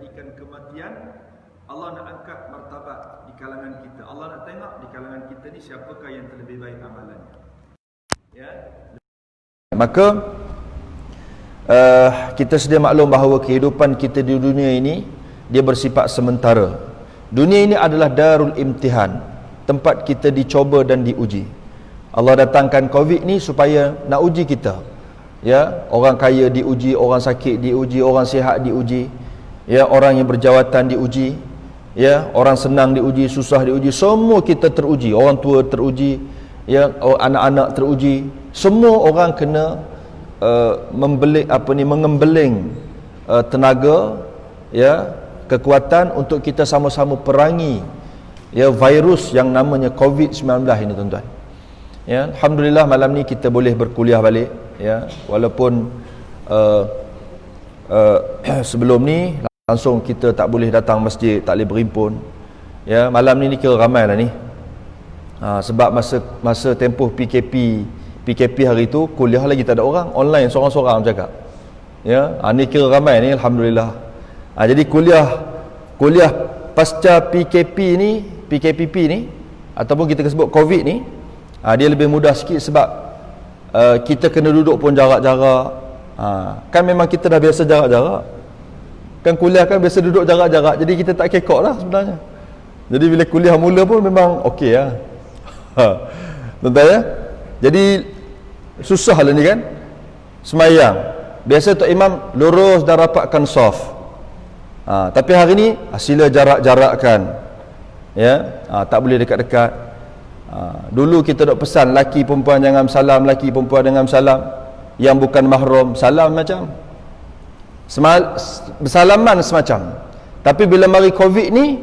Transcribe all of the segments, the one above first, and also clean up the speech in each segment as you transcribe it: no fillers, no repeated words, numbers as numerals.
jadikan kematian, Allah nak angkat martabat di kalangan kita. Allah nak tengok di kalangan kita ni siapakah yang terlebih baik amalannya. Ya. Maka kita sedia maklum bahawa kehidupan kita di dunia ini dia bersifat sementara. Dunia ini adalah darul imtihan, tempat kita dicoba dan diuji. Allah datangkan Covid ni supaya nak uji kita. Ya, orang kaya diuji, orang sakit diuji, orang sihat diuji, ya, orang yang berjawatan diuji, ya, orang senang diuji, susah diuji, semua kita teruji. Orang tua teruji, ya, anak-anak teruji. Semua orang kena mengembeling tenaga, ya, kekuatan untuk kita sama-sama perangi, ya, virus yang namanya COVID-19 ini, tuan-tuan. Ya, alhamdulillah malam ni kita boleh berkuliah balik, ya, walaupun sebelum ni langsung kita tak boleh datang masjid, tak boleh berhimpun. Ya, malam ni kira ramai lah ni. Sebab masa tempoh PKP hari tu kuliah lagi tak ada orang, online seorang-seorang cakap. Ya, ni kira ramai ni, alhamdulillah. Jadi kuliah pasca PKP ni ataupun kita sebut Covid ni, dia lebih mudah sikit sebab kita kena duduk pun jarak-jarak. Kan memang kita dah biasa jarak-jarak. Kan kuliah kan biasa duduk jarak-jarak, jadi kita tak kekok lah sebenarnya. Jadi bila kuliah mula pun memang okey lah. Tuan-tuan ya. Jadi susah lah ni kan. Semayang. Biasa Tok Imam lurus dan rapatkan saf. Tapi hari ni sila jarak-jarakkan. Ya, tak boleh dekat-dekat. Dulu kita dok pesan laki perempuan jangan salam, laki perempuan dengan salam. Yang bukan mahram salam macam bersalaman semacam. Tapi bila mari Covid ni,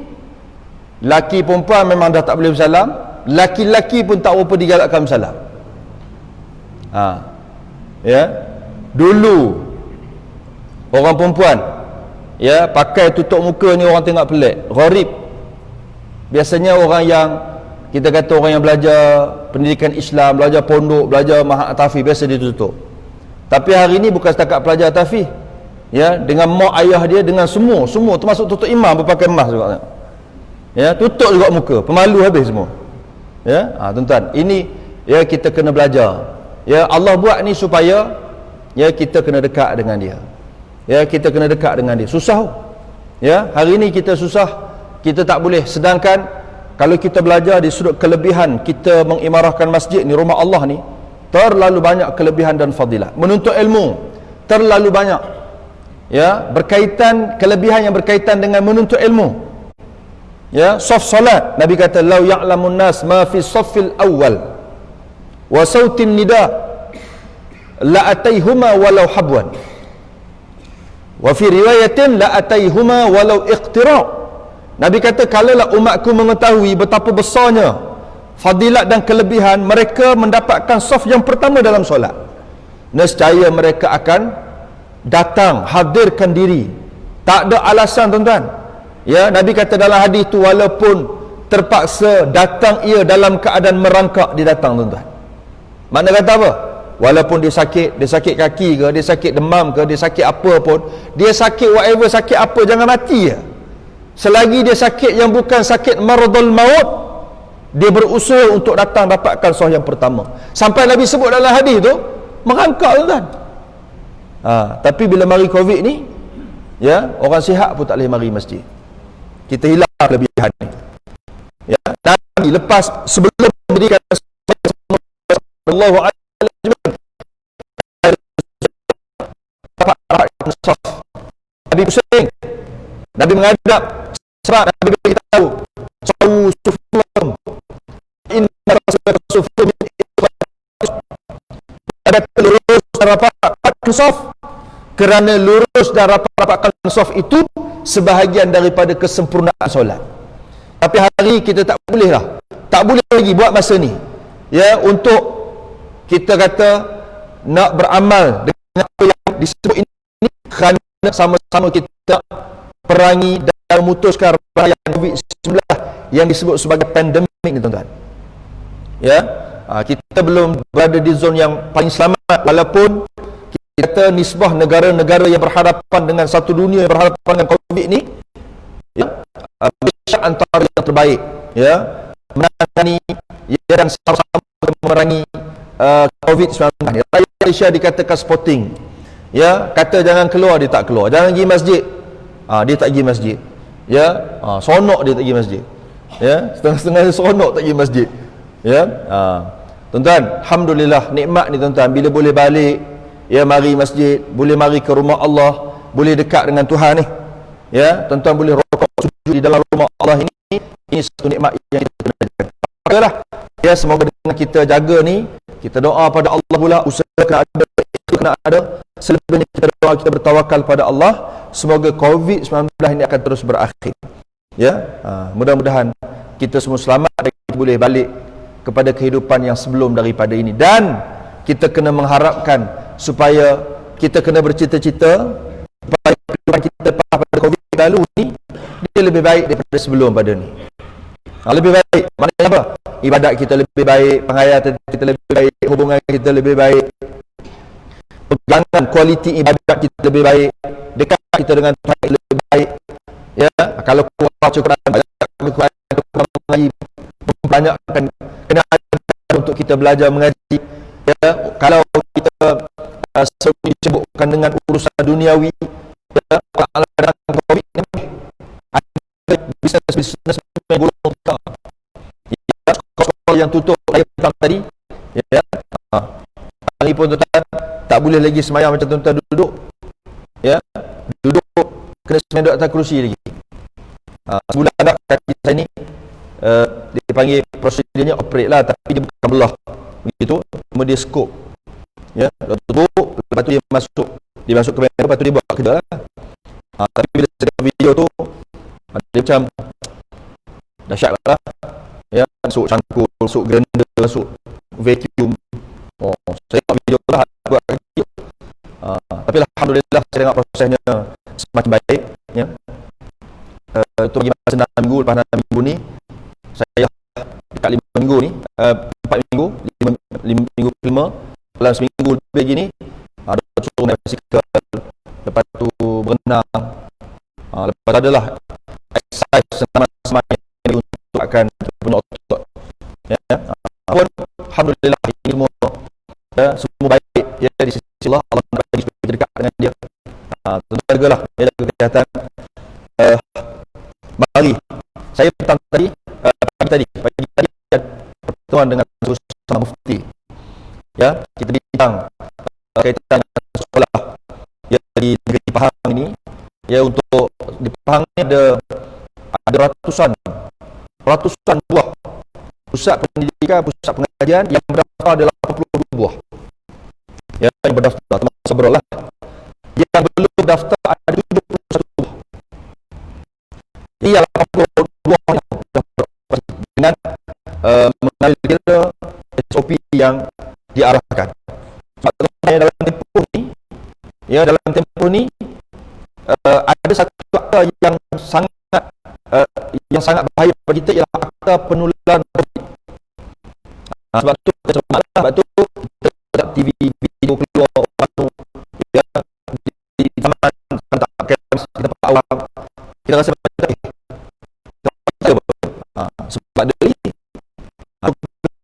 laki perempuan memang dah tak boleh bersalam, laki-laki pun tak apa digalakkan bersalam. Ya, dulu orang perempuan, ya, pakai tutup muka ni orang tengok pelik, gharib. Biasanya orang yang kita kata orang yang belajar pendidikan Islam, belajar pondok, belajar mahat tahfiz, biasa dia tutup. Tapi hari ni bukan setakat pelajar tahfiz, ya, dengan mak ayah dia, dengan semua termasuk tutup imam berpakai emas juga. Ya, tutup juga muka, pemalu habis semua. Ya, tuan-tuan, ini ya kita kena belajar. Ya, Allah buat ni supaya ya kita kena dekat dengan dia. Ya, kita kena dekat dengan dia. Susah. Ya, hari ni kita susah, kita tak boleh. Sedangkan kalau kita belajar di sudut kelebihan kita mengimarahkan masjid ni, rumah Allah ni, terlalu banyak kelebihan dan fadilat. Menuntut ilmu terlalu banyak. Ya, kelebihan yang berkaitan dengan menuntut ilmu. Ya, saf salat, Nabi kata lau ya'lamun nas ma fi saffil awal wa sautin nida la ataihuma walau habwan, wa fi riwayatin la ataihuma walau iqtira'. Nabi kata kalaulah umatku mengetahui betapa besarnya fadilat dan kelebihan mereka mendapatkan saf yang pertama dalam solat, nescaya mereka akan datang, hadirkan diri. Tak ada alasan, tuan-tuan. Ya, Nabi kata dalam hadis tu, walaupun terpaksa datang ia dalam keadaan merangkak, dia datang, tuan-tuan. Makna kata apa? Walaupun dia sakit kaki ke, dia sakit demam ke, dia sakit apa pun, dia sakit whatever, sakit apa, jangan mati ya. Selagi dia sakit yang bukan sakit maradul maut, dia berusaha untuk datang dapatkan saf yang pertama. Sampai Nabi sebut dalam hadis tu, merangkak, tuan-tuan. Tapi bila mari Covid ni, ya, orang sihat pun tak boleh mari masjid. Kita hilang kelebihan ni. Ya, Nabi lepas sebelum mendirikan sallallahu alaihi wasallam, Nabi pusing, Nabi menghadap serat, Nabi beritahu sawu sufum inna rasulullah min ada lurus dan rapatkan saf, kerana lurus dan rapatkan saf itu sebahagian daripada kesempurnaan solat. Tapi hari kita tak boleh lah, tak boleh lagi buat masa ni, ya, untuk kita kata nak beramal dengan apa yang disebut ini, kerana sama-sama kita perangi dan memutuskan bahaya COVID-19 yang disebut sebagai pandemik ni, tuan-tuan. Ya, kita belum berada di zon yang paling selamat, walaupun kita nisbah negara-negara yang berhadapan dengan satu dunia yang berhadapan dengan COVID ni, ya, Malaysia antara yang terbaik, ya, menangani, ya, dan sama-sama memerangi COVID-19. Rakyat Malaysia dikatakan sporting, ya, kata jangan keluar, dia tak keluar, jangan pergi masjid, dia tak pergi masjid, ya, sonok dia tak pergi masjid, ya, setengah-setengah sonok tak pergi masjid, ya. Tuan-tuan, alhamdulillah nikmat ni tuan-tuan, bila boleh balik, ya, mari masjid, boleh mari ke rumah Allah, boleh dekat dengan Tuhan ni, ya, tuan-tuan boleh rokok sujud di dalam rumah Allah ini satu nikmat yang kita kena jaga. Makalah, ya, semoga dengan kita jaga ni, kita doa pada Allah pula, usaha kena ada, itu kena ada, selebihnya kita doa, kita bertawakal pada Allah, semoga COVID-19 ini akan terus berakhir, ya. Mudah-mudahan kita semua selamat dan kita boleh balik kepada kehidupan yang sebelum daripada ini, dan kita kena mengharapkan supaya kita kena bercita-cita supaya kehidupan kita lepas pada COVID lalu ni dia lebih baik daripada sebelum pada ni. Lebih baik maknanya apa? Ibadat kita lebih baik, penghayatan kita lebih baik, hubungan kita lebih baik, pegangan kualiti ibadat kita lebih baik, dekat kita dengan Tuhan lebih baik, ya. Kalau kurang baca Quran, mengaji, banyakkan kena untuk kita belajar mengaji, ya. Kalau kita selalu disibukkan dengan urusan duniawi, ya, dalam COVID ni bisnes yang gulung tak, ya, sekolah yang tutup hari petang tadi, ya, hari pun tuan-tuan tak boleh lagi semayang macam tuan-tuan duduk, ya, duduk kena semayang duduk atas kerusi lagi. Sebulan dah kaki saya ni dipanggil prosedurnya operate lah, tapi dia bukan belah begitu, cuma dia scope, ya, tutup, lepas tu dia masuk ke kamera, lepas tu dia buat kerja lah. Tapi bila saya tengok video tu dia macam dahsyat lah, ya, masuk cangkul, masuk grinder, masuk vacuum. Saya tengok video tu lah, buat kaki. Tapi alhamdulillah saya tengok prosesnya semakin baik, ya. Itu bagi masa 6 minggu, lepas 6 minggu ni saya dekat 5 minggu ni, 4 minggu, 5 minggu kelima, dalam seminggu lebih lagi ni, ada suruh naik basikal, lepas tu berenang, lepas tu adalah exercise senam-senam untuk akan penuh otot, ya. Pun alhamdulillah ini semua, ya, semua baik, ya, di sisi Allah. Allah nak bagi supaya kita dekat dengan dia. Tentu jagalah, ya, jaga kesihatan. Mari saya petang tadi, pagi tadi ada pertemuan dengan sama mufti, ya, kita bincang kaitan dengan sekolah, ya, di negeri Pahang ini, ya. Untuk di Pahang ni ada ratusan buah pusat pendidikan, pusat pengajian yang berdaftar ada 82 buah, ya, yang berdaftar, termasuk Sabrul lah. Yang belum berdaftar ada 71 buah. Ia 82 buah yang berdaftar dengan mengambil kira SOP yang diarahkan. Sebab dalam tempoh ni, ya, dalam tempoh ni ada satu akta yang sangat bahaya bagi kita, ialah akta penularan COVID. Sebab tu sebab tu kita TV video keluar baru, ya, di taman tak pakai kita dapat awam, kita rasa macam sebab dari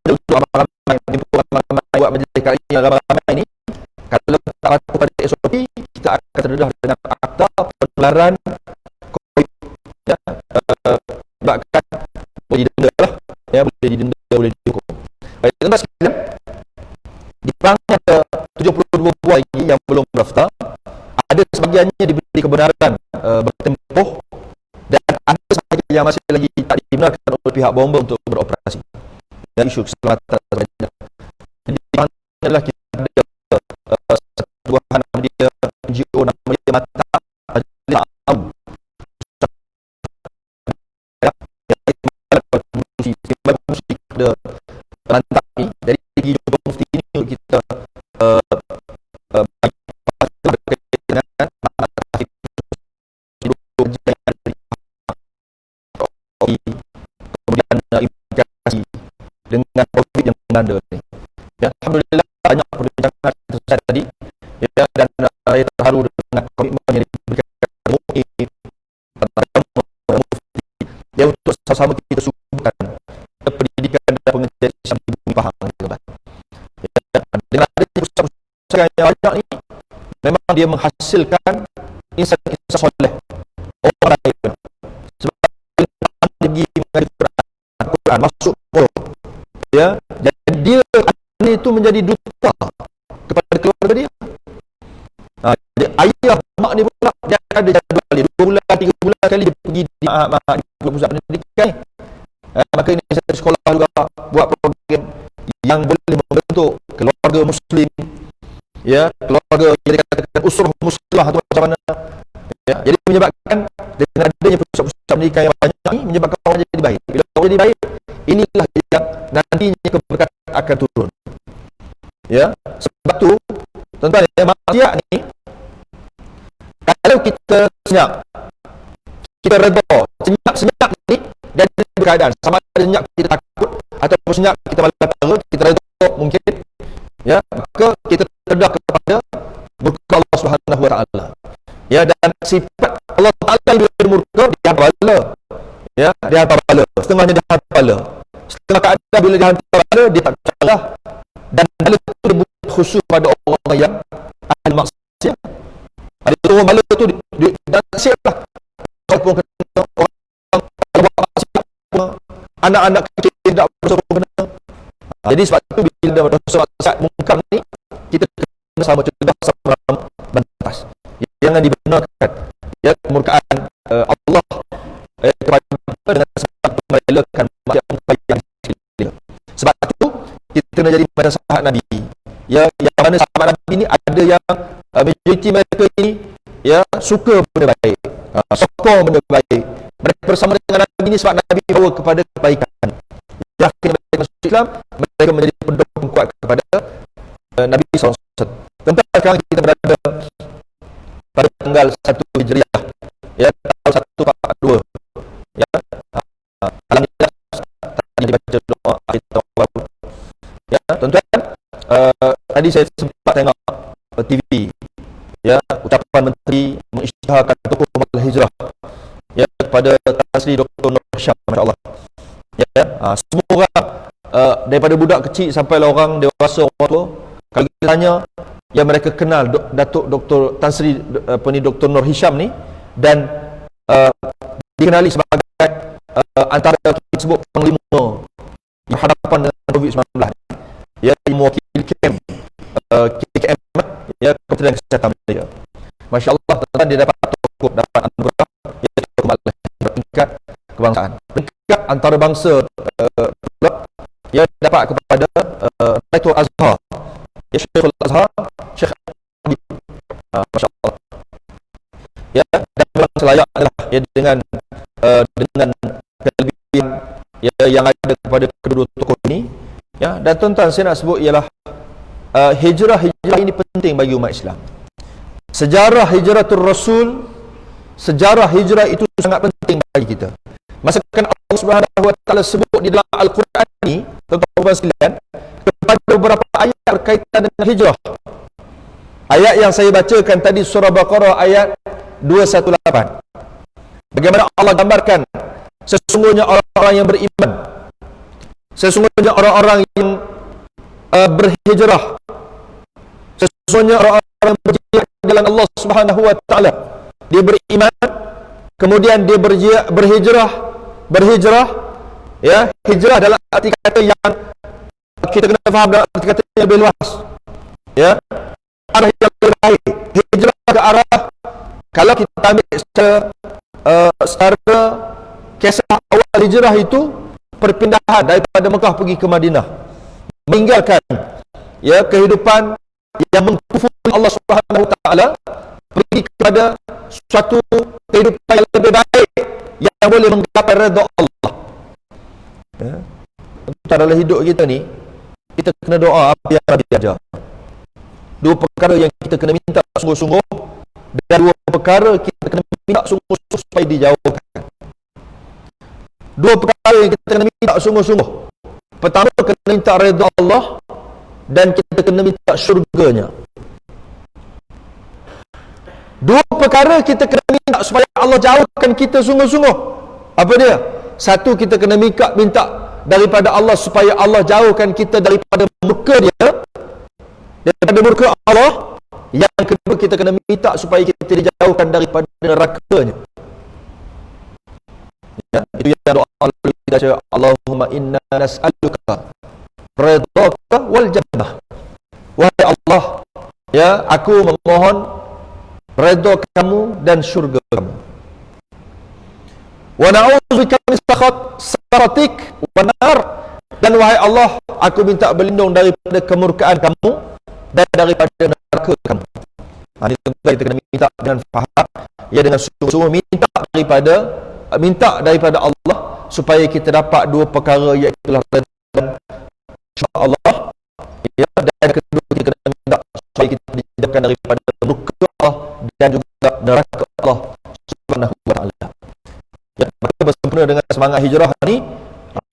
untuk ramai-ramai buat majlis kali ini, ramai-ramai ini, kalau tak patuh pada SOP, kita akan terdedah dengan akta penularan COVID, ya. Sebabkan boleh didenda lah, ya, boleh didenda, boleh dihukum. Baik, tuan-tuan sekalian, di Pahang ada 72 buah lagi yang belum berdaftar. Ada sebahagiannya diberi kebenaran bertempoh, dan ada sebahagian yang masih lagi tak dibenarkan oleh pihak bomba untuk beroperasi. Dan isu keselamatan sahaja. Jadi adalah kita ada satu buah nama dia NGO, nama dia Mata ada lantak ni dari segi jumpa mufti ini untuk kita kemudian implikasi dengan COVID yang melanda ni, ya. Alhamdulillah banyak perbincangan selesai tadi, ya. ya, dan saya terharu dengan komitmen yang diberikan MUI ya, untuk sama-sama kita subuhkan pendidikan dan pengajian Islam di bumi Pahang ya, dengan adanya pusat-pusat yang banyak ni, memang dia menghasilkan insan-insan soleh, orang lain. Sebab dia pergi mengaji Quran, masuk pondok, ya, jadi dia itu menjadi duta kepada keluarga dia. Jadi ayah mak ni pula dia ada jadual dia 2 bulan 3 bulan kali dia pergi di mahad di pusat pendidikan. Maka ini saya sekolah juga buat program yang boleh membentuk keluarga muslim, ya, keluarga yang dikatakan usrah muslimah atau macam mana, ya. Jadi menyebabkan dengan adanya pusat-pusat pendidikan yang banyak ini menyebabkan orang jadi baik. Bila orang jadi baik, inilah yang nantinya keberkatan akan turun, ya. Sebab tu tuan-tuan, ya, maksiat ni kalau kita senyap, kita redha, senyap ni dan keadaan sama ada senyap kita takut ataupun senyap kita malas, kita redha mungkin, ya, maka kita terdedah kepada murka Allah Subhanahu wa taala, ya. Dan sifat Allah Taala bila murka dia bala, ya, dia hantar bala, setengahnya dia hantar bala, setengah keadaan bila dia hantar bala dia tak salah, dan bala itu dia khusus pada orang yang ahli maksiat. Ada orang bala tu dan siaplah orang anak-anak kecil tidak bersama kena. Jadi sebab tu bila maksiat mungkar ni kita kena sama cegah sama bantas. Jangan dibenarkan, ya, kemurkaan Allah kepada kita dengan sebab merelakan maksiat mungkar yang kecil. Sebab tu kita kena jadi macam sahabat Nabi, ya, yang mana sahabat Nabi ni ada yang majoriti mereka ini, ya, suka benda baik, sokong benda baik. Mereka bersama dengan Nabi ini sebab Nabi bawa kepada kebaikan. Yakin mereka masuk Islam, mereka menjadi pendukung kuat kepada Nabi SAW. Tentang sekarang kita berada pada tanggal 1 Hijriah, ya, tahun 1442, ya. Alhamdulillah tadi dibaca doa akhir tahun baru, ya, tuan-tuan. Tadi saya sempat tengok TV, ya, ucapan menteri mengisytiharkan tokoh hijrah, ya, kepada Tan Sri Dr. Nur Hisham, masya-Allah, ya. Semua orang daripada budak kecil sampai lah orang dewasa, orang tua, kalau kita tanya, ya, mereka kenal Datuk Dr. Tan Sri Dr. Nur Hisham ni, dan dikenali sebagai antara kita sebut panglima yang hadapan dengan COVID-19, ya, yang mewakili KKM, ya, Kementerian Kesihatan Malaysia. Masya-Allah, tuan-tuan, dia dapat tokoh, dapat anugerah, ya, tokoh Malaysia peringkat kebangsaan, peringkat antarabangsa, ya, dapat kepada Rektor Azhar, ya, Syekhul Azhar, Syekh Habib, masya-Allah, ya. Dan memang selayak adalah, ya, dengan kelebihan, ya, yang ada kepada kedua tokoh ini, ya. Dan tuan-tuan, saya nak sebut ialah hijrah ini penting bagi umat Islam. Sejarah hijratul Rasul, sejarah hijrah itu sangat penting bagi kita. Masakan Allah Subhanahu wa taala sebut di dalam Al-Quran ini, tuan-tuan sekalian, kepada beberapa ayat berkaitan dengan hijrah. Ayat yang saya bacakan tadi surah Baqarah ayat 218. Bagaimana Allah gambarkan sesungguhnya orang-orang yang beriman, sesungguhnya orang-orang yang berhijrah, sesungguhnya orang-orang yang berjihad di jalan Allah Subhanahu wa taala, dia beriman, kemudian dia berhijrah, ya. Hijrah dalam arti kata yang kita kena faham dalam arti kata yang lebih luas, ya, arah yang lebih baik. Hijrah ke arah, kalau kita ambil secara kisah awal hijrah itu perpindahan daripada Mekah pergi ke Madinah, meninggalkan, ya, kehidupan yang mengkufuri Allah Subhanahu wa taala, pergi kepada suatu kehidupan yang lebih baik yang boleh menggapai redha Allah, ya. Dalam hidup kita ni, kita kena doa apa yang Nabi ajar. Dua perkara yang kita kena minta sungguh-sungguh, dan dua perkara kita kena minta sungguh-sungguh supaya dijauhkan. Dua perkara yang kita kena minta sungguh-sungguh, pertama kena minta redha Allah, dan kita kena minta syurganya. Dua perkara kita kena minta supaya Allah jauhkan kita sungguh-sungguh. Apa dia? Satu, kita kena minta daripada Allah supaya Allah jauhkan kita daripada murka dia, daripada murka Allah. Yang kedua, kita kena minta supaya kita dijauhkan daripada nerakanya. Ya, itu yang doa kita baca, Allahumma inna nas'aluka ridhaka wal jannah. Wahai Allah, ya, aku memohon redha kamu dan syurga kamu. Wa na'udzubika min sakhatik wa nar. Dan wahai Allah, aku minta berlindung daripada kemurkaan kamu dan daripada neraka kamu. Ini tentu kita kena minta dengan faham, ya, dengan sungguh-sungguh minta daripada Allah supaya kita dapat dua perkara, iaitu redha insya-Allah, ya, dan kedua kita kena minta supaya kita dijauhkan daripada murka Allah dan juga neraka Allah Subhanahu wa taala. Ya, maka bersempena dengan semangat hijrah ni,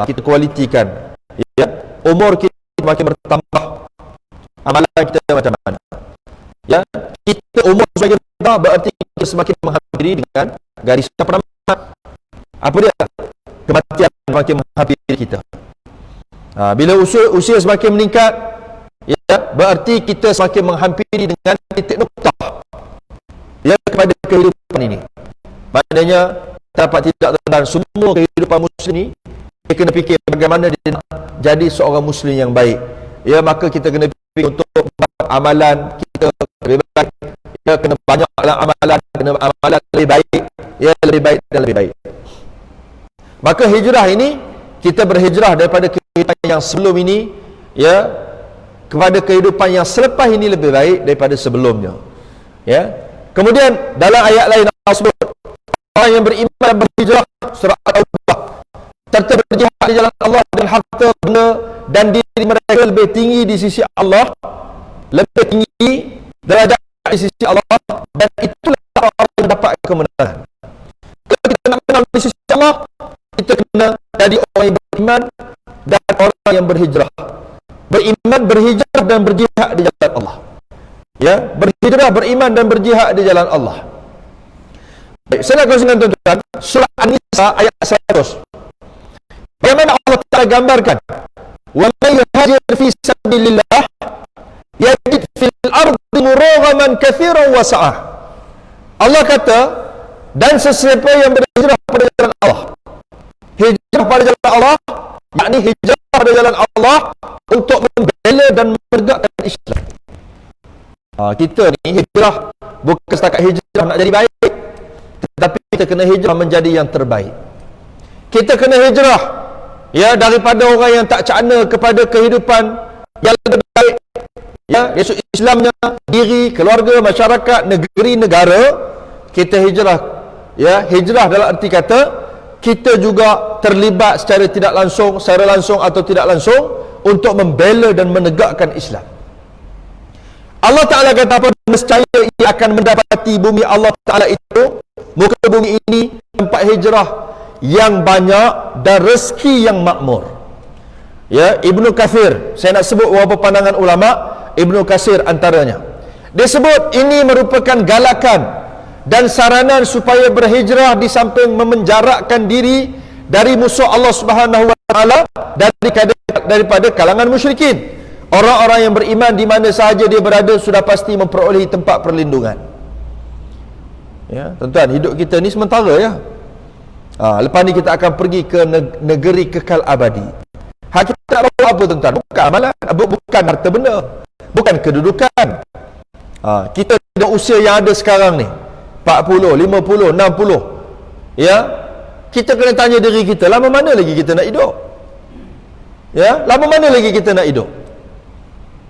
kita kualitikan, ya, umur kita makin bertambah, amalan kita macam mana, ya, kita umur semakin bertambah berarti kita semakin menghampiri dengan garis penamat. Apa dia? Kematian semakin menghampiri kita. Bila usia semakin meningkat, ya, berarti kita semakin menghampiri dengan titik noktah, ya, kepada kehidupan ini. Maknanya dapat tidak tentang semua kehidupan muslim ni, dia kena fikir bagaimana dia nak jadi seorang muslim yang baik. Ya, maka kita kena fikir untuk amalan kita lebih baik. Ya, kena banyaklah amalan, kena amalan lebih baik, ya, lebih baik dan lebih baik. Maka hijrah ini, kita berhijrah daripada kehidupan yang sebelum ini, ya, kepada kehidupan yang selepas ini lebih baik daripada sebelumnya. Ya. Kemudian dalam ayat lain Allah sebut, orang yang beriman dan berhijrah, surah Al-Taubah, serta berjihad di jalan Allah dan harta, benda dan diri mereka lebih tinggi di sisi Allah, lebih tinggi derajat di sisi Allah, dan itulah orang yang dapat kemenangan. Kalau kita nak menang di sisi Allah, kita kena jadi orang yang beriman dan orang yang berhijrah. Beriman, berhijrah dan berjihad di jalan Allah. Ya, berhijrah, beriman dan berjihad di jalan Allah. Baik, saya nak kongsikan tuan-tuan surah An-Nisa ayat 100. Bagaimana Allah Ta'ala gambarkan, wa may yuhajir fi sabilillah yajid fil ardi muraghaman katsiran wa sa'ah. Allah kata, dan sesiapa yang berhijrah pada jalan Allah, hijrah pada jalan Allah, yakni hijrah pada jalan Allah untuk membela dan menegakkan Islam. Kita ni hijrah bukan setakat hijrah nak jadi baik, tetapi kita kena hijrah menjadi yang terbaik. Kita kena hijrah, ya, daripada orang yang tak cakna kepada kehidupan yang lebih baik, ya, iaitu Islamnya, diri, keluarga, masyarakat, negeri, negara. Kita hijrah, ya, hijrah dalam arti kata kita juga terlibat secara tidak langsung, secara langsung atau tidak langsung, untuk membela dan menegakkan Islam. Allah Ta'ala kata apa? Nescaya ia akan mendapati bumi Allah Ta'ala itu, muka bumi ini, tempat hijrah yang banyak dan rezeki yang makmur. Ya, Ibnu Katsir, saya nak sebut beberapa pandangan ulama, Ibnu Katsir antaranya. Dia sebut ini merupakan galakan dan saranan supaya berhijrah di samping memenjarakan diri dari musuh Allah Subhanahu wa taala daripada kalangan musyrikin. Orang-orang yang beriman di mana sahaja dia berada sudah pasti memperolehi tempat perlindungan. Ya, tuan-tuan, hidup kita ni sementara, ya. Lepas ni kita akan pergi ke negeri kekal abadi. Hak kita nak bawa apa, tuan-tuan? Bukan amalan, bukan harta benda, bukan kedudukan. Kita ada usia yang ada sekarang ni 40, 50, 60. Ya, kita kena tanya diri kita, lama mana lagi kita nak hidup? Ya, lama mana lagi kita nak hidup?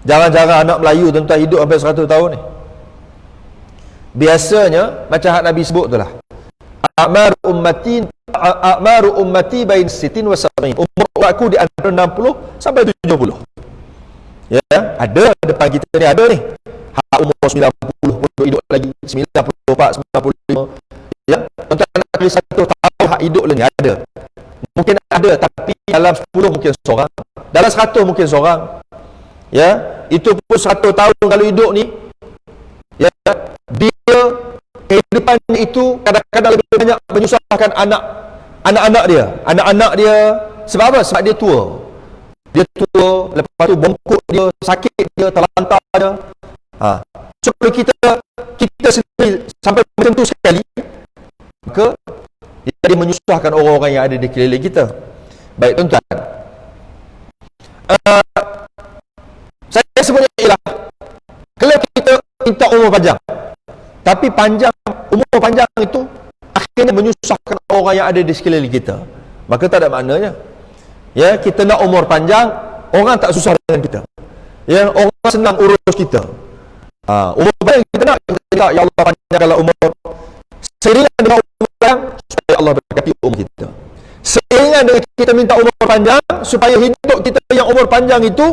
Jarang-jarang anak Melayu, tuan-tuan, hidup sampai 100 tahun ni. Biasanya macam hak Nabi sebut tu lah, a'maru ummati bain sitin wa sab'in. Umur aku di antara 60 sampai 70. Ya, ada depan kita ni, ada ni hak umur 90 pun hidup lagi, 94, 95. Ya, tuan-tuan, nak kali 1 tahun hak hidup lagi ada. Mungkin ada, tapi dalam 10 mungkin seorang, dalam 100 mungkin seorang. Ya, itu pun 100 tahun kalau hidup ni, ya, dia kehidupannya itu kadang-kadang lebih banyak menyusahkan anak-anak dia. Sebab apa? Sebab dia tua, lepas tu bongkok dia, sakit dia, terlantar dia. So kalau kita sendiri sampai macam tu sekali, maka dia menyusahkan orang-orang yang ada di keliling kita. Baik tuan-tuan, saya sebutnya ialah kalau kita minta umur panjang, tapi umur panjang itu akhirnya menyusahkan orang yang ada di sekeliling kita, maka tak ada maknanya. Ya, kita nak umur panjang, orang tak susah dengan kita. Ya, orang senang urus kita. Umur panjang kita nak, ya Allah panjangkanlah umur. Seiringan dengan umur panjang, supaya Allah berkati umur kita. Seiringan dengan kita minta umur panjang, supaya hidup kita yang umur panjang itu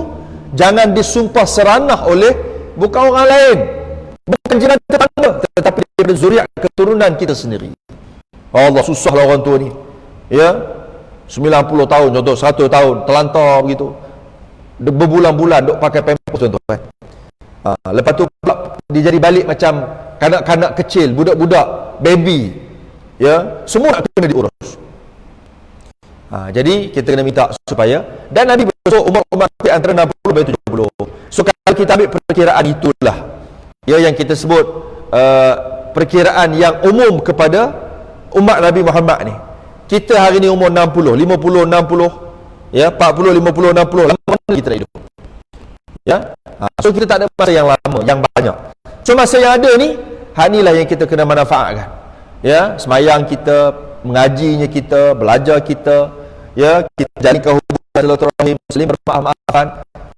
jangan disumpah seranah oleh bukan orang lain, bukan jiran tetangga, tetapi daripada zuriat keturunan kita sendiri. Allah, susahlah orang tua ni. Ya, 90 tahun contoh, 100 tahun terlantar begitu, berbulan-bulan duk pakai pampers tuan-tuan. Lepas tu pula dia jadi balik macam kanak-kanak kecil, budak-budak, baby. Ya, semua nak kena diurus. Jadi kita kena minta supaya, dan Nabi bersuruh umur kita antara 60 sampai 70. So kalau kita ambil perkiraan itulah, ya, yang kita sebut perkiraan yang umum kepada umat Nabi Muhammad ni. Kita hari ni umur 60, 50, 60, ya, 40, 50, 60, lama mana kita nak hidup? Ya. So kita tak ada masa yang lama, yang banyak. So masa yang ada ni, inilah yang kita kena manfaatkan. Ya, semayang kita, mengajinya kita, belajar kita, ya, kita jalinkan hubungan silaturahim, saling bermaaf-maafan,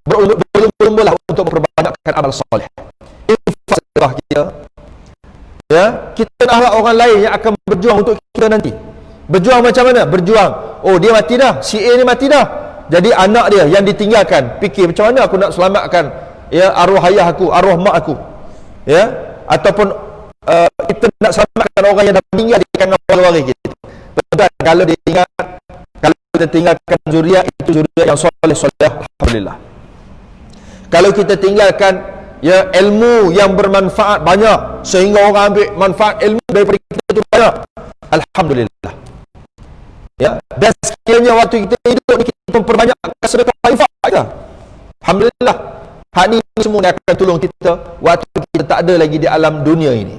berlumba-lumbalah untuk memperbanyakkan amal soleh. Infak sedekah kita. Ya, kita nak harap orang lain yang akan berjuang untuk kita nanti. Berjuang macam mana? Berjuang, oh dia mati dah, si A ni mati dah, jadi anak dia yang ditinggalkan fikir macam mana aku nak selamatkan, ya, arwah ayah aku, arwah mak aku, ya, ataupun kita nak selamatkan orang yang dah meninggal di kalangan waris kita. Betul, kalau kita tinggalkan zuriat, itu zuriat yang soleh, alhamdulillah. Kalau kita tinggalkan, ya, ilmu yang bermanfaat banyak sehingga orang ambil manfaat ilmu daripada kita itu banyak, alhamdulillah. Ya, dan sekiranya waktu kita hidup ni kita memperbanyakkan sedekah infak kita, alhamdulillah. Hak ni semua yang akan tolong kita waktu kita tak ada lagi di alam dunia ini.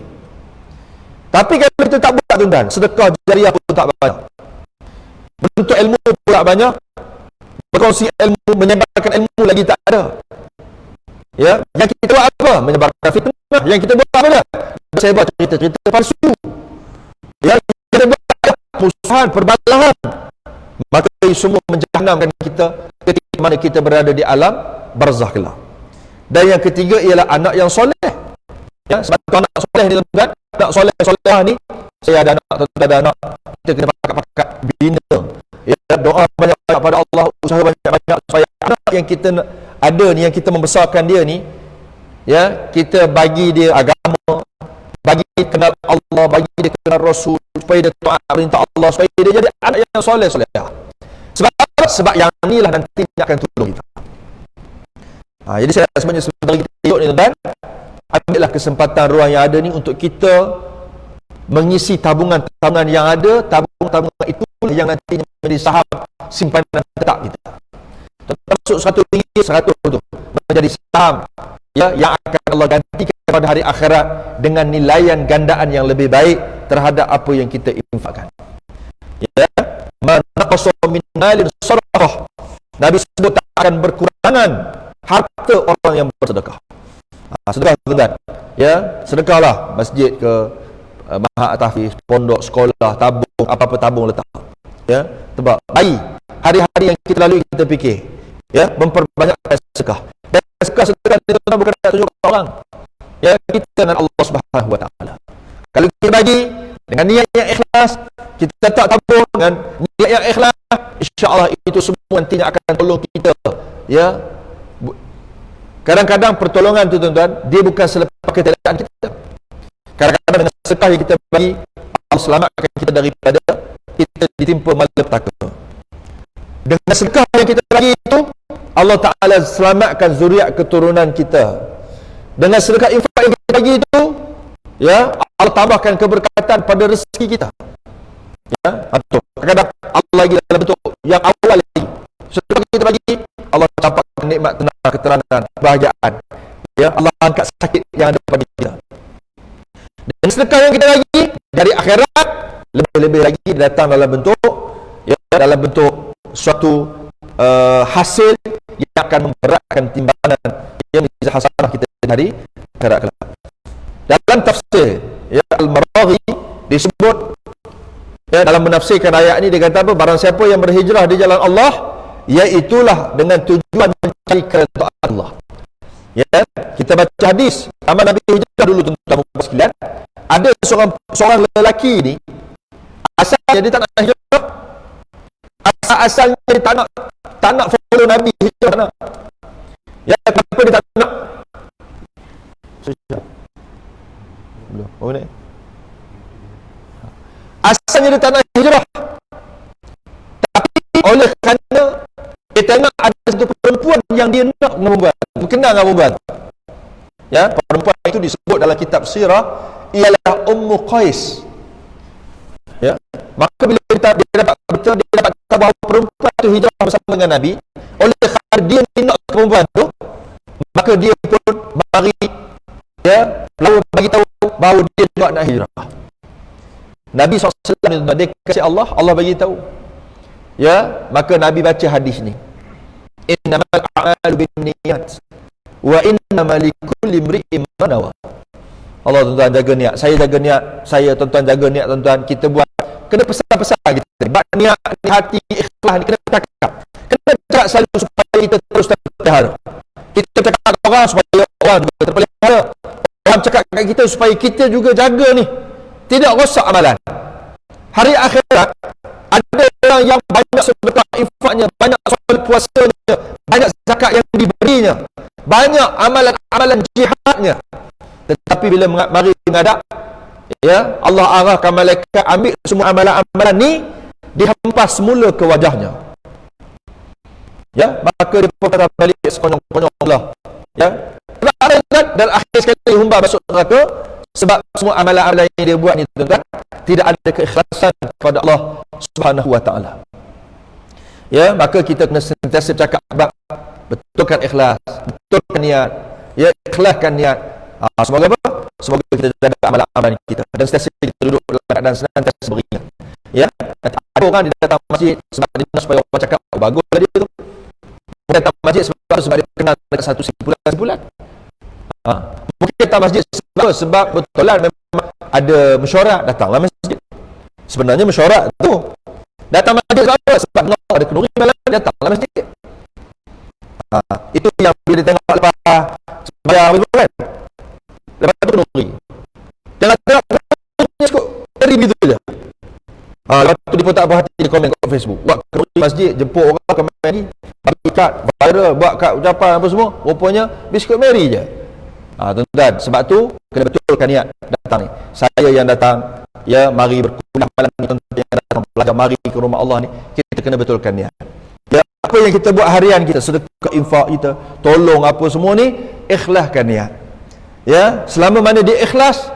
Tapi kalau kita tak buat tuan-tuan, sedekah jariah pun tak banyak, bentuk ilmu pula banyak, berkongsi ilmu, menyebarkan ilmu lagi tak ada. Ya, yang kita buat apa? Menyebarkan fitnah. Yang kita buat apa dah? Saya buat cerita-cerita palsu. Ya, kita buat musuhan, perbalahan. Maka ini semua menjahannamkan kita ketika mana kita berada di alam barzah kelak. Dan yang ketiga ialah anak yang soleh. Ya, sebab anak soleh ni kan, anak soleh ni, saya ada anak atau tak ada anak, kita kena pakat-pakat bina. Ya, doa banyak-banyak pada Allah, usaha banyak-banyak supaya anak yang kita ada ni, yang kita membesarkan dia ni, ya, kita bagi dia agama, bagi dia kenal Allah, bagi dia kenal Rasul, supaya dia taat perintah Allah, supaya dia jadi anak yang soleh. Sebab yang inilah nanti akan tolong kita. Jadi saya sebenarnya sebentar kita tengok ni tuan-tuan, ambillah kesempatan ruang yang ada ni untuk kita mengisi tabungan-tabungan yang ada. Tabungan-tabungan itu yang nantinya menjadi saham simpanan tetap kita. Termasuk RM100 tu menjadi saham, ya, yang akan Allah gantikan pada hari akhirat dengan nilaian gandaan yang lebih baik terhadap apa yang kita infakkan. Ya, man naqasa min malin sadaqah. Nabi sebut tak akan berkurangan harta orang yang bersedekah. Sedekah tuan-tuan, ya, sedekahlah masjid ke, mahat tahfiz, pondok, sekolah, tabung, apa-apa tabung letak. Ya, sebab bayi hari-hari yang kita lalui kita fikir, ya, memperbanyakkan sedekah. Dan sedekah itu bukan nak tunjuk orang. Ya, kita dengan Allah Subhanahu Wa Taala. Kalau kita bagi dengan niat yang ikhlas, kita letak tabung dengan niat yang ikhlas, insya-Allah itu semua nantinya akan tolong kita. Ya, kadang-kadang pertolongan tu tuan-tuan, dia bukan selepas ketiadaan kita. Kadang-kadang dengan sedekah yang kita bagi, Allah selamatkan kita daripada kita ditimpa malapetaka. Dengan sedekah yang kita bagi itu, Allah Ta'ala selamatkan zuriat keturunan kita. Dengan sedekah infak yang kita bagi itu, ya, Allah tambahkan keberkatan pada rezeki kita. Ya, atau kadang Allah lagi dalam bentuk yang awal lagi. Setelah kita bagi, Allah campakkan nikmat tenang, keterangan, kebahagiaan. Ya, Allah angkat sakit yang ada pada kita. Dan sedekah yang kita bagi dari akhirat lebih-lebih lagi datang dalam bentuk, ya, dalam bentuk suatu hasil yang akan memberatkan timbangan yang menjadi hasanah kita hari akhirat kelak. Dalam tafsir, ya, Al-Maraghi disebut, ya, dalam menafsirkan ayat ini, dia kata apa? Barang siapa yang berhijrah di jalan Allah, iaitulah dengan tujuan mencari keredaan Allah. Ya, kita baca hadis zaman Nabi hijrah dulu, tuan-tuan sekalian. Ada seorang lelaki ni, asalnya dia tak nak hijrah. Asalnya dia tak nak follow Nabi hijrah. Ya, kenapa dia tak nak? Belum. Oh, ni. Asalnya dia tak nak hijrah, tapi oleh kerana dia tengok ada satu perempuan yang dia nak perempuan, berkenal dengan perempuan, ya, perempuan itu disebut dalam kitab sirah ialah Ummu Qais. Ya, maka bila dia dapat berita, dia dapat tahu bahawa perempuan itu hijrah bersama dengan Nabi, oleh kerana dia nak perempuan itu, maka dia pun mari, ya, lalu bagi tahu bahawa dia juga nak hijrah. Nabi SAW, dia kasih Allah bagi tahu. Ya, maka Nabi baca hadis ni. Innamal a'malu binniyat wa innamal likulli imri'in ma nawa. Allah, tuan-tuan, jaga niat. Saya jaga niat. Saya, tuan-tuan, jaga niat, tuan-tuan. Kita buat, kena pesan-pesan kita. Buat niat, hati, ikhlas ni kena cakap. Kena cakap selalu supaya kita terus terpelihara. Kita cakap kat orang supaya orang juga terpelihara. Orang cakap kat kita supaya kita juga jaga ni, tidak rosak amalan. Hari akhirat ada orang yang banyak sedekah infaknya, banyak solat puasanya, banyak zakat yang diberinya, banyak amalan-amalan jihadnya, tetapi bila mari menghadap, ya, Allah arahkan malaikat ambil semua amalan-amalan ni, dihempas semula ke wajahnya. Ya, maka dia berkata balik sekonyong-konyong Allah. Ya, dan akhir sekali humba masuk neraka sebab semua amalan-amalan yang dia buat ni, tuan-tuan, tidak ada keikhlasan kepada Allah Subhanahu wa taala. Ya, maka kita kena sentiasa cakap betulkan ikhlas, betulkan niat, ya, ikhlaskan niat. Semoga apa? Semoga kita jaga amalan-amalan kita dan sentiasa kita duduk dalam keadaan senantiasa beringat. Ya, ada orang dia datang masjid sebab dia nak supaya orang cakap baguslah dia tu. Dia datang masjid sebab dia kenal dekat satu sebulan. Mungkin datang masjid sebab betulan memang ada mesyuarat, datanglah masjid. Sebenarnya mesyuarat tu datang masjid sebab apa? Sebab ada kenduri malam, datanglah masjid. Itu yang bila dia tengok lepas sembahyang itu kan, lepas tu kenduri, jangan tengok cukup dari begitu je. Lepas tu dia pun tak berhati, dia komen kat Facebook, buat kenduri masjid, jemput orang ke mari, bagi kad viral, buat kad ucapan apa semua, rupanya biskut Mary je. Tuan-tuan, sebab tu kena betulkan niat datang ni. Saya yang datang, ya, mari berkuliah malam ni, tuan-tuan yang datang belajar, mari ke rumah Allah ni, kita kena betulkan niat. Ya, apa yang kita buat harian kita, sedekah, infak kita, tolong apa semua ni, ikhlaskan niat. Ya, selama mana dia ikhlas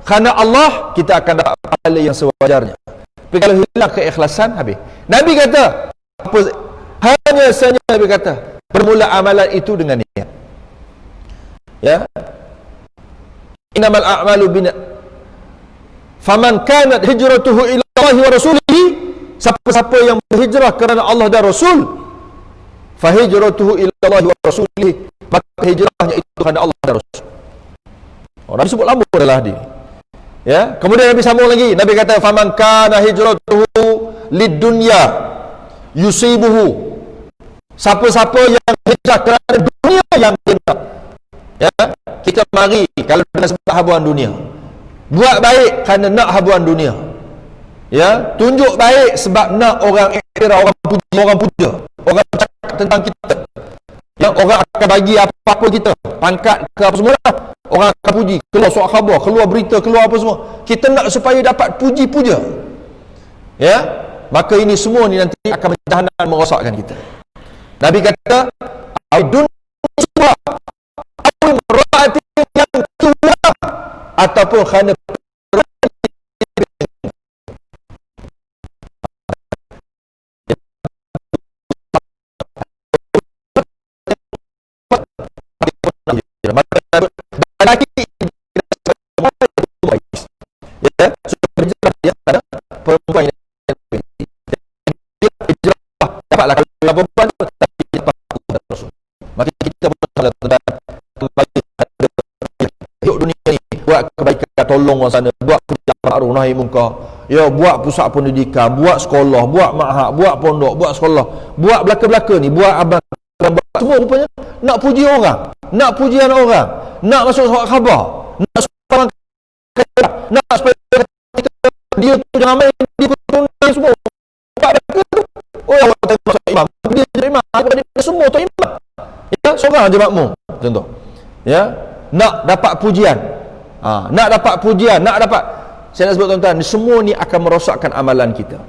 kerana Allah, kita akan dapat pahala yang sewajarnya. Tapi kalau hilang keikhlasan, habis. Nabi kata apa? Hanya saja Nabi kata, bermula amalan itu dengan niat. Ya, innamal a'malu binniyat faman kanat hijratuhu ila Allah wa rasulihi, siapa-siapa yang berhijrah kerana Allah dan Rasul, fa hijratuhu ila Allah wa rasulihi, maka hijrahnya itu kerana Allah dan Rasul. Nabi sebut lama adalah dia. Ya, kemudian Nabi sambung lagi, Nabi kata faman kana hijratuhu lidunya yusibuhu, siapa-siapa yang hijrah kerana dunia yang dia nak. Ya, kita mari kalau dengan sebab habuan dunia, buat baik kerana nak habuan dunia. Ya, tunjuk baik sebab nak orang iktiraf, orang puja, orang cakap tentang kita. Ya, orang akan bagi apa-apa kita, pangkat ke apa semua lah. Orang akan puji, keluar surat khabar, keluar berita, keluar apa semua. Kita nak supaya dapat puji-puja. Ya, maka ini semua ni nanti akan menjahannam, merosakkan kita. Nabi kata, aidun semua yang tua atau ataupun kerana lelaki ya, berjelas dia ada perempuan yang dapatlah kalau perempuan tu tapi dapat Rasul. Maka kita pun kembali hidup dunia ni, buat kebaikan, tolong orang sana, buat kerja ma'ruf nahi munkar, ya, buat pusat pendidikan, buat sekolah, buat ma'had, buat pondok, buat sekolah, buat belaka-belaka ni, buat abang, semua rupanya nak puji orang, nak pujian orang, nak masuk surat khabar, nak supaya nak supaya dia tu jangan main, dia pun semua buat belaka tu. Oh, awak tak masuk imam, dia jadi imam, dia semua tu imam, ya, seorang je makmum contoh, ya, nak dapat pujian, nak dapat pujian, nak dapat, saya nak sebut tuan-tuan, semua ni akan merosakkan amalan kita,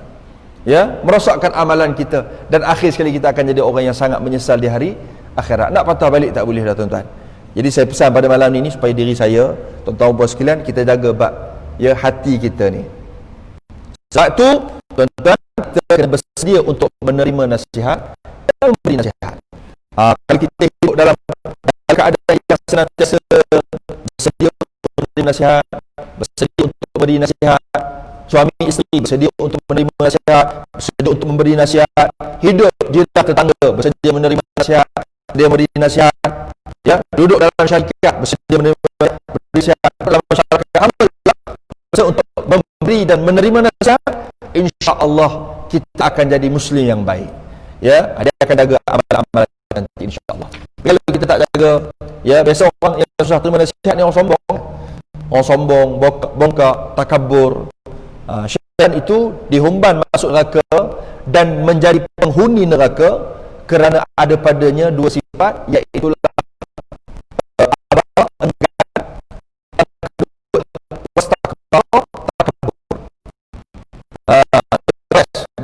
ya, merosakkan amalan kita, dan akhir sekali kita akan jadi orang yang sangat menyesal di hari akhirat. Nak patah balik tak boleh dah tuan-tuan. Jadi saya pesan pada malam ni supaya diri saya, tuan-tuan puan sekalian, kita jaga bab, ya, hati kita ni. Sebab tu tuan-tuan, kita kena bersedia untuk menerima nasihat dan memberi nasihat. Kalau kita hidup dalam keadaan yang senantiasa bersedia untuk menerima nasihat, bersedia untuk memberi nasihat, suami isteri bersedia untuk menerima nasihat, bersedia untuk memberi nasihat, hidup jiran tetangga bersedia menerima nasihat, dia memberi nasihat, ya, duduk dalam syarikat bersedia menerima nasihat, dalam masyarakat alhamdulillah bersedia untuk memberi dan menerima nasihat, insya-Allah kita akan jadi muslim yang baik, ya, dia akan jaga amalan-amalan nanti insya-Allah. Kalau kita tak jaga, ya, biasa orang yang susah terima nasihat ni orang sombong, bongkak, takabur. Syaitan itu dihumban masuk neraka dan menjadi penghuni neraka kerana ada padanya dua sifat, iaitu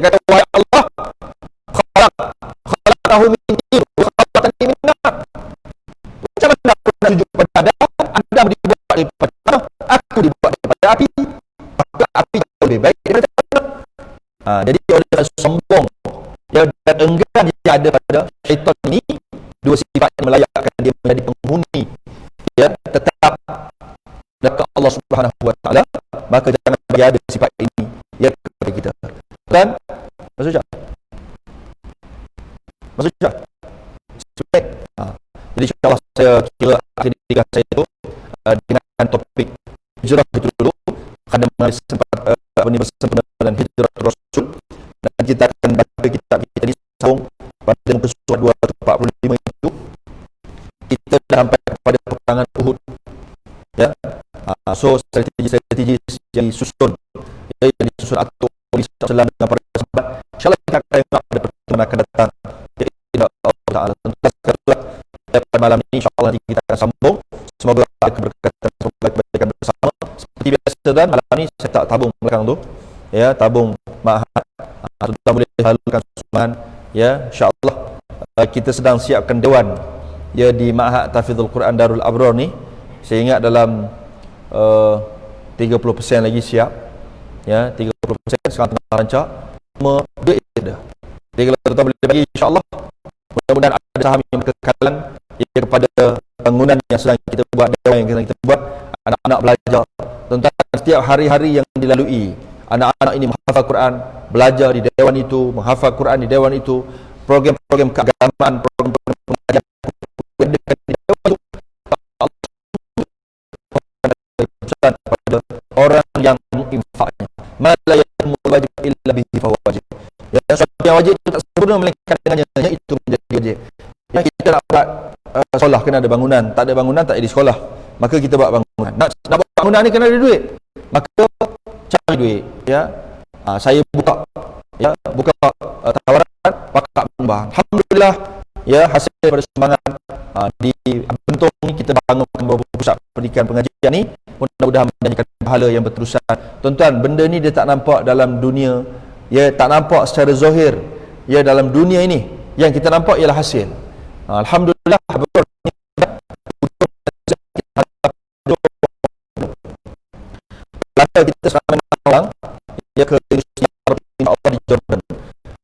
kata wahai Allah, khalaqtahu min tin wa khalaqtani min nar. Macam mana aku nak sujud pada Adam dibuat daripada tanah, aku dibuat daripada api, maka api jauh lebih baik daripada tanah. Jadi oleh sombong, ya, dan enggan dia ada pada syaitan ini dua sifat yang melayakkan dia menjadi penghuni, ya, tetap dekat Allah Subhanahu wa taala, maka jangan bagi ada sifat ini, ya, kepada kita. Kan? Masuk tak? Masuk tak? Jadi insyaAllah saya kira akhir tiga saya itu dengan topik hijrah itu dulu, kerana mengambil sempat bersempena dan hijrah Rasul, dan kita akan baca kitab kita ini sambung pada muka surat 245 itu. Kita dah sampai kepada peperangan Uhud, ya. So strategi yang disusun, ya, yang disusun atur Nabi SAW dengan para sahabat, insyaAllah kita akan tengok pada pertemuan akan datang, ya, Allah Ta'ala. Pada malam ini insyaAllah kita akan sambung, semoga ada keberkatan, semoga kebaikan bersama. Seperti biasa dan malam ini saya tak tabung belakang tu, ya, tabung ma'had, tuan boleh halukan sumbangan, ya, insyaAllah. Kita sedang siapkan dewan, ya, di Ma'had Tahfidzul Quran Darul Abrar ni. Saya ingat dalam 30% lagi siap, ya, 30% sekarang tengah rancak, semua duit ada. Jadi kalau tuan boleh bagi, insyaAllah mudah-mudahan ada saham yang berkekalan, ya, kepada bangunan yang sedang kita buat, dewan yang sedang kita buat, anak-anak belajar. Tentang setiap hari-hari yang dilalui, anak-anak ini menghafal Quran, belajar di dewan itu, menghafal Quran di dewan itu, program-program keagamaan, program-program pengajian di dewan itu, kepada orang yang menginfaknya. Mala yatimul wajib illa bihi fa wajib. Ya, sesuatu yang wajib itu tak sempurna melainkan dengannya, itu menjadi wajib. Ya, kita nak buat sekolah kena ada bangunan, tak ada bangunan tak ada sekolah, maka kita buat bangunan. Nak buat bangunan ni kena ada duit, maka cari duit, ya. Saya buka, ya, tawaran wakaf nyumbang. Alhamdulillah, ya, hasil daripada sumbangan di Bentong ni kita bangunkan beberapa pusat pendidikan pengajian ni, mudah-mudahan menjadikan pahala yang berterusan. Tuan-tuan, benda ni dia tak nampak dalam dunia, ya, tak nampak secara zahir, ya, dalam dunia ini. Yang kita nampak ialah hasil. Alhamdulillah, betul. kita sekarang orang ya ke insya-Allah di Jordan.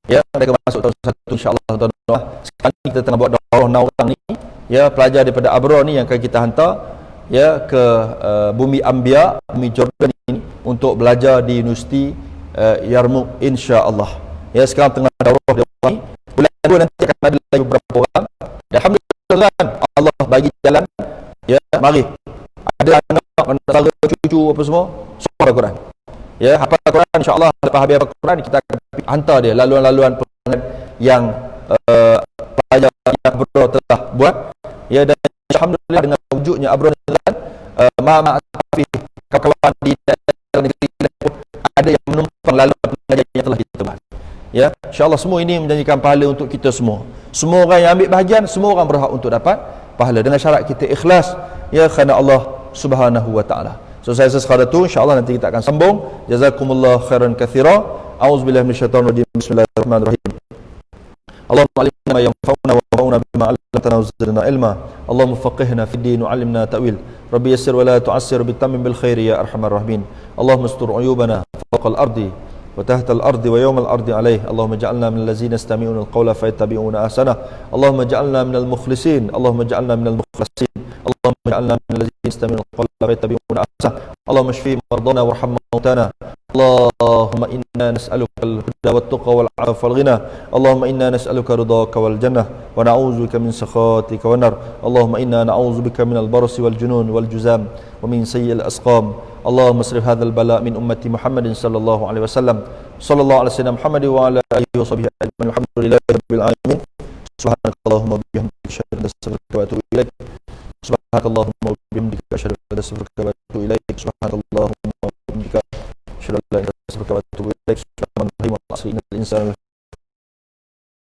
Ya, mereka masuk tahun 1 insya-Allah tahun depan. Sekarang kita tengah buat daurah 6 orang ni, ya, pelajar daripada Abra ni yang akan kita hantar ya ke bumi Ambia, bumi Jordan ini untuk belajar di Universiti Yarmouk insya-Allah. Ya, sekarang tengah daurah ni. Bulan 2 nanti akan ada lagi beberapa orang. Dan alhamdulillah Allah bagi jalan. Ya, mari. Ada anak, saudara, cucu apa semua, hafal Quran. Ya, hafal Quran insya-Allah. Lepas habis hafal Quran kita akan hantar dia laluan-laluan perjalanan yang pelajar yang Abra telah buat. Ya, dan alhamdulillah dengan wujudnya Abra Netherland, mak kawan-kawan di daerah negeri pun ada yang menumpang laluan pengajian yang telah kita buat. Ya, insya-Allah semua ini menjanjikan pahala untuk kita semua. Semua orang yang ambil bahagian, semua orang berhak untuk dapat pahala dengan syarat kita ikhlas ya kerana Allah Subhanahu wa taala. So saya sekadar tu, insya-Allah nanti kita akan sambung. Jazakumullah khairan katsira. A'udzubillahi minasyaitonir rajim. Bismillahirrahmanirrahim. Allahumma alimna ma yanfa'una wa anfa'na bima 'allamtana wa zidna ilma. Allahumma faqihna fid din wa 'allimna ta'wil. Rabbi yassir wa la tu'assir bitammin bil khairi ya arhamar rahimin. Allahumma astur 'uyubana fawqa al-ardi وتحت الأرض ويوم الأرض عليه. اللهم اجعلنا من الذين يستمعون القول فيتبعون أحسنه. اللهم اجعلنا من المخلصين. اللهم اجعلنا من المخلصين. اللهم اجعلنا من الذين يستمعون القول فيتبعون أحسنه. اللهم اشف مرضانا وارحم موتانا. اللهم إنا نسألك الهدى والتقى والعفو والغنى. اللهم إنا نسألك رضاك والجنة ونعوذ بك من سخطك والنار. اللهم إنا نعوذ بك من البرص والجنون والجذام ومن سيء الأسقام. اللهم اصرف هذا البلاء من أمة محمد صلى الله عليه وسلم. صلى الله على سيدنا محمد وعلى آله وصحبه أجمعين. الحمد لله رب العالمين. سبحانك اللهم وبحمدك أشهد أن لا إله إلا أنت وأتوب إليك. سبحانك اللهم وبحمدك أشهد أن لا إله إلا أنت وأتوب إليك. سبحانك اللهم وبحمدك أشهد أن لا إله إلا أنت وأتوب إليك. سبحان الله العظيم. الإنسان